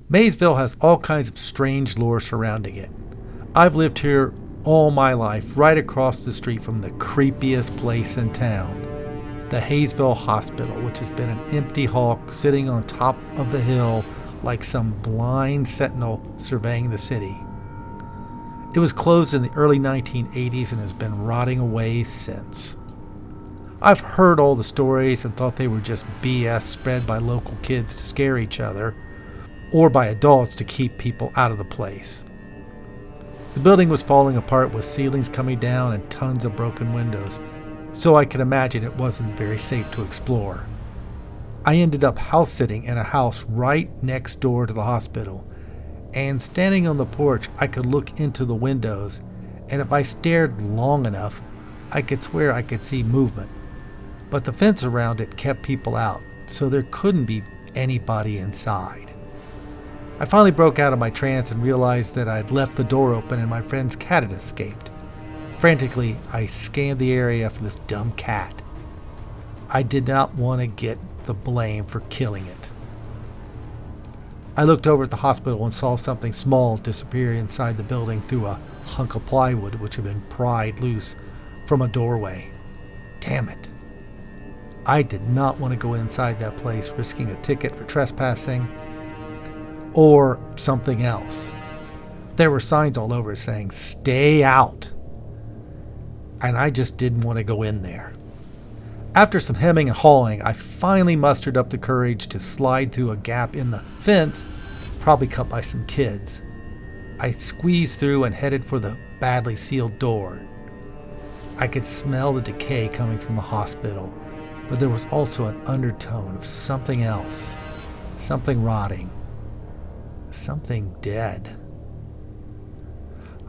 Maysville has all kinds of strange lore surrounding it. I've lived here all my life, right across the street from the creepiest place in town, the Haysville Hospital, which has been an empty hulk sitting on top of the hill like some blind sentinel surveying the city. It was closed in the early 1980s and has been rotting away since. I've heard all the stories and thought they were just BS spread by local kids to scare each other, or by adults to keep people out of the place. The building was falling apart with ceilings coming down and tons of broken windows, so I could imagine it wasn't very safe to explore. I ended up house sitting in a house right next door to the hospital, and standing on the porch I could look into the windows, and if I stared long enough, I could swear I could see movement. But the fence around it kept people out, so there couldn't be anybody inside. I finally broke out of my trance and realized that I'd left the door open and my friend's cat had escaped. Frantically, I scanned the area for this dumb cat. I did not want to get the blame for killing it. I looked over at the hospital and saw something small disappear inside the building through a hunk of plywood which had been pried loose from a doorway. Damn it. I did not want to go inside that place risking a ticket for trespassing or something else. There were signs all over saying, "Stay out." And I just didn't want to go in there. After some hemming and hawing, I finally mustered up the courage to slide through a gap in the fence, probably cut by some kids. I squeezed through and headed for the badly sealed door. I could smell the decay coming from the hospital, but there was also an undertone of something else, something rotting, something dead.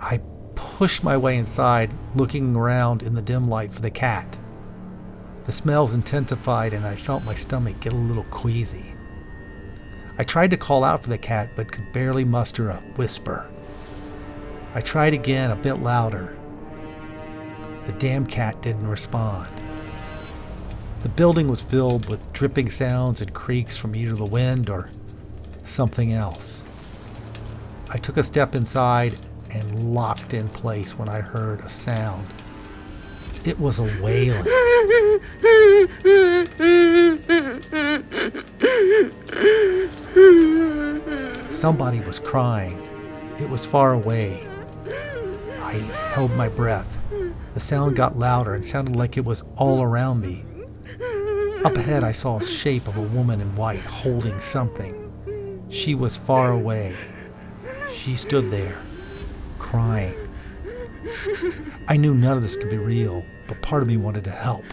I pushed my way inside, looking around in the dim light for the cat. The smells intensified and I felt my stomach get a little queasy. I tried to call out for the cat but could barely muster a whisper. I tried again, a bit louder. The damn cat didn't respond. The building was filled with dripping sounds and creaks from either the wind or something else. I took a step inside and locked in place when I heard a sound. It was a wailing. Somebody was crying. It was far away. I held my breath. The sound got louder and sounded like it was all around me. Up ahead I saw a shape of a woman in white holding something. She was far away. She stood there, crying. I knew none of this could be real, but part of me wanted to help.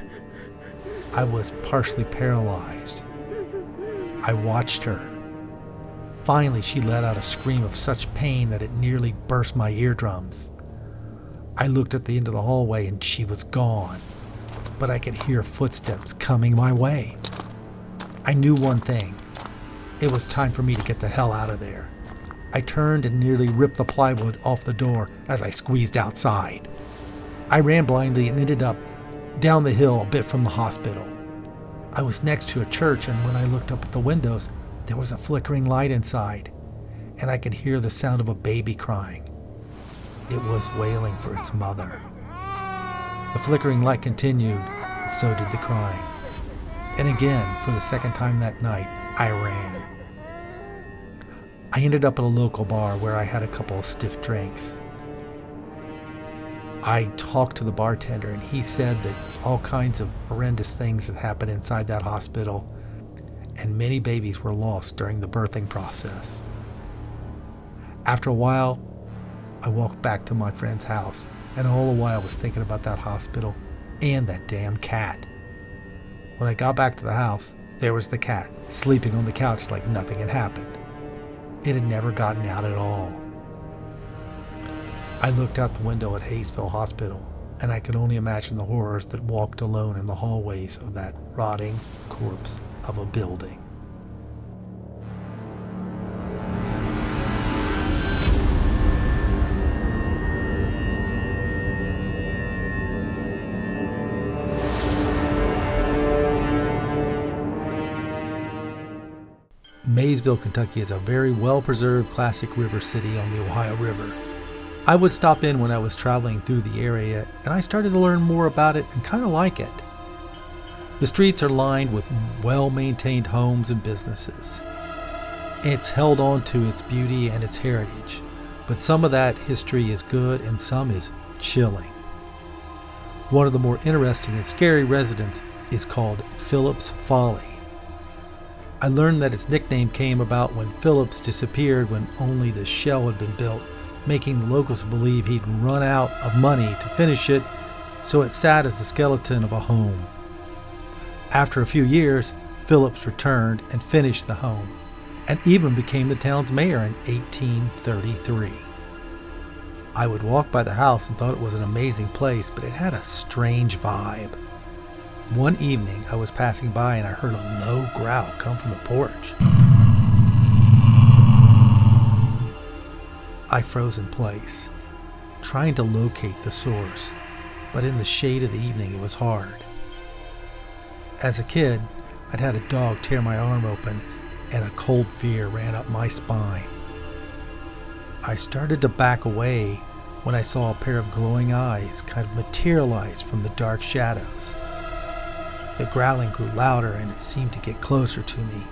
I was partially paralyzed. I watched her. Finally, she let out a scream of such pain that it nearly burst my eardrums. I looked at the end of the hallway and she was gone, but I could hear footsteps coming my way. I knew one thing. It was time for me to get the hell out of there. I turned and nearly ripped the plywood off the door as I squeezed outside. I ran blindly and ended up down the hill a bit from the hospital. I was next to a church, and when I looked up at the windows, there was a flickering light inside, and I could hear the sound of a baby crying. It was wailing for its mother. The flickering light continued, and so did the crying. And again, for the second time that night, I ran. I ended up at a local bar where I had a couple of stiff drinks. I talked to the bartender and he said that all kinds of horrendous things had happened inside that hospital and many babies were lost during the birthing process. After a while, I walked back to my friend's house and all the while was thinking about that hospital and that damn cat. When I got back to the house, there was the cat sleeping on the couch like nothing had happened. It had never gotten out at all. I looked out the window at Haysville Hospital, and I could only imagine the horrors that walked alone in the hallways of that rotting corpse of a building. Maysville, Kentucky is a very well-preserved classic river city on the Ohio River. I would stop in when I was traveling through the area, and I started to learn more about it and kind of like it. The streets are lined with well-maintained homes and businesses. It's held on to its beauty and its heritage, but some of that history is good and some is chilling. One of the more interesting and scary residents is called Phillips Folly. I learned that its nickname came about when Phillips disappeared when only the shell had been built, making the locals believe he'd run out of money to finish it, so it sat as the skeleton of a home. After a few years, Phillips returned and finished the home, and even became the town's mayor in 1833. I would walk by the house and thought it was an amazing place, but it had a strange vibe. One evening, I was passing by and I heard a low growl come from the porch. I froze in place, trying to locate the source, but in the shade of the evening it was hard. As a kid, I'd had a dog tear my arm open and a cold fear ran up my spine. I started to back away when I saw a pair of glowing eyes kind of materialize from the dark shadows. The growling grew louder and it seemed to get closer to me.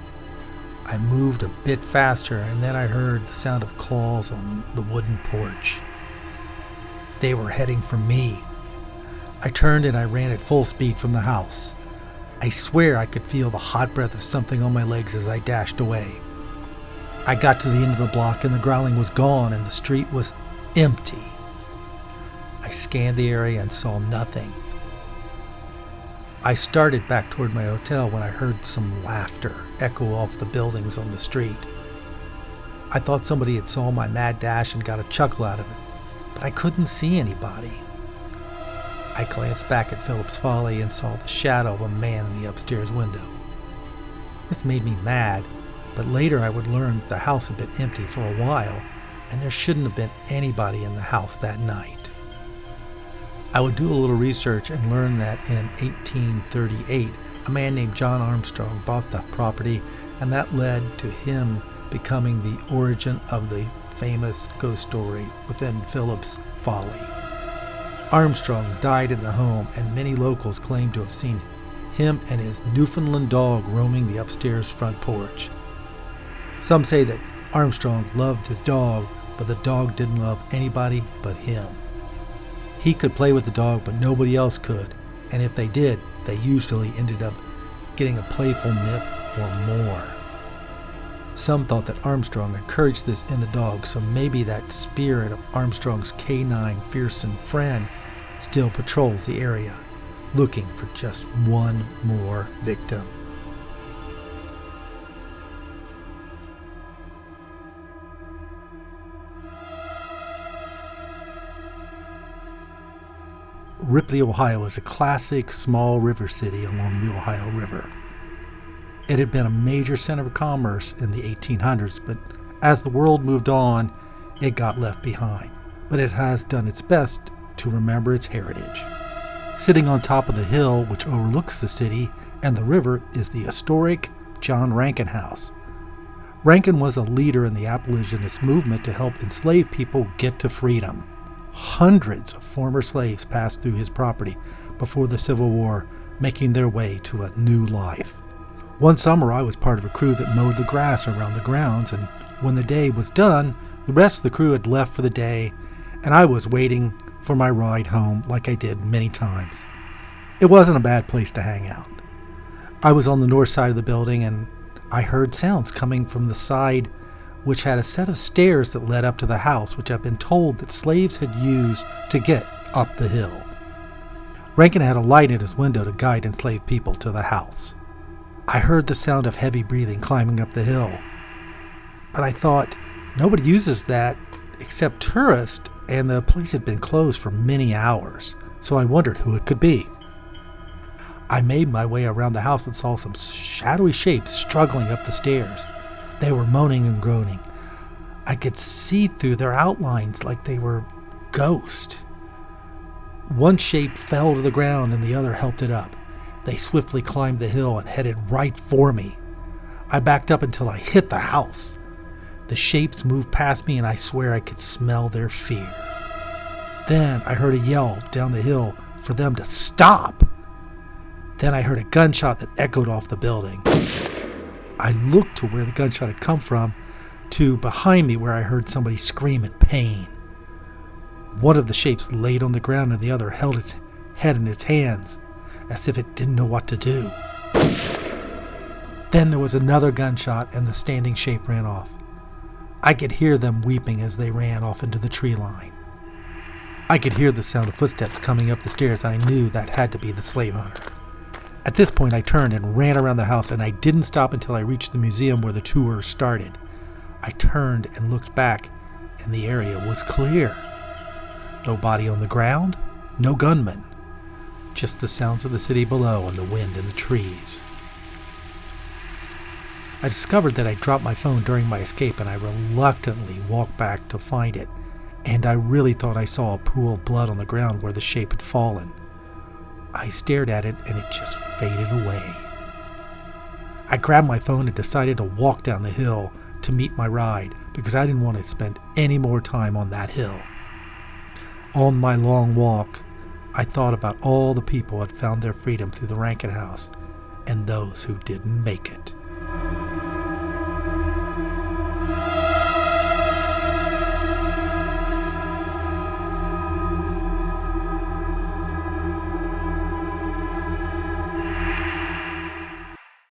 I moved a bit faster and then I heard the sound of claws on the wooden porch. They were heading for me. I turned and I ran at full speed from the house. I swear I could feel the hot breath of something on my legs as I dashed away. I got to the end of the block and the growling was gone and the street was empty. I scanned the area and saw nothing. I started back toward my hotel when I heard some laughter echo off the buildings on the street. I thought somebody had saw my mad dash and got a chuckle out of it, but I couldn't see anybody. I glanced back at Phillips Folly and saw the shadow of a man in the upstairs window. This made me mad, but later I would learn that the house had been empty for a while and there shouldn't have been anybody in the house that night. I would do a little research and learn that in 1838, a man named John Armstrong bought the property, and that led to him becoming the origin of the famous ghost story within Phillips Folly. Armstrong died in the home, and many locals claim to have seen him and his Newfoundland dog roaming the upstairs front porch. Some say that Armstrong loved his dog, but the dog didn't love anybody but him. He could play with the dog, but nobody else could, and if they did, they usually ended up getting a playful nip or more. Some thought that Armstrong encouraged this in the dog, so maybe that spirit of Armstrong's canine fearsome friend still patrols the area, looking for just one more victim. Ripley, Ohio is a classic small river city along the Ohio River. It had been a major center of commerce in the 1800s, but as the world moved on, it got left behind. But it has done its best to remember its heritage. Sitting on top of the hill which overlooks the city and the river is the historic John Rankin House. Rankin was a leader in the abolitionist movement to help enslaved people get to freedom. Hundreds of former slaves passed through his property before the Civil War, making their way to a new life. One summer I was part of a crew that mowed the grass around the grounds, and when the day was done, the rest of the crew had left for the day, and I was waiting for my ride home like I did many times. It wasn't a bad place to hang out. I was on the north side of the building, and I heard sounds coming from the side which had a set of stairs that led up to the house, which I've been told that slaves had used to get up the hill. Rankin had a light in his window to guide enslaved people to the house. I heard the sound of heavy breathing climbing up the hill, but I thought, nobody uses that except tourists, and the place had been closed for many hours, so I wondered who it could be. I made my way around the house and saw some shadowy shapes struggling up the stairs. They were moaning and groaning. I could see through their outlines like they were ghosts. One shape fell to the ground and the other helped it up. They swiftly climbed the hill and headed right for me. I backed up until I hit the house. The shapes moved past me, and I swear I could smell their fear. Then I heard a yell down the hill for them to stop. Then I heard a gunshot that echoed off the building. I looked to where the gunshot had come from, to behind me where I heard somebody scream in pain. One of the shapes laid on the ground and the other held its head in its hands, as if it didn't know what to do. Then there was another gunshot and the standing shape ran off. I could hear them weeping as they ran off into the tree line. I could hear the sound of footsteps coming up the stairs, and I knew that had to be the slave hunter. At this point I turned and ran around the house, and I didn't stop until I reached the museum where the tour started. I turned and looked back, and the area was clear. No body on the ground, no gunman. Just the sounds of the city below and the wind in the trees. I discovered that I dropped my phone during my escape, and I reluctantly walked back to find it, and I really thought I saw a pool of blood on the ground where the shape had fallen. I stared at it, and it just faded away. I grabbed my phone and decided to walk down the hill to meet my ride, because I didn't want to spend any more time on that hill. On my long walk, I thought about all the people who had found their freedom through the Rankin house, and those who didn't make it.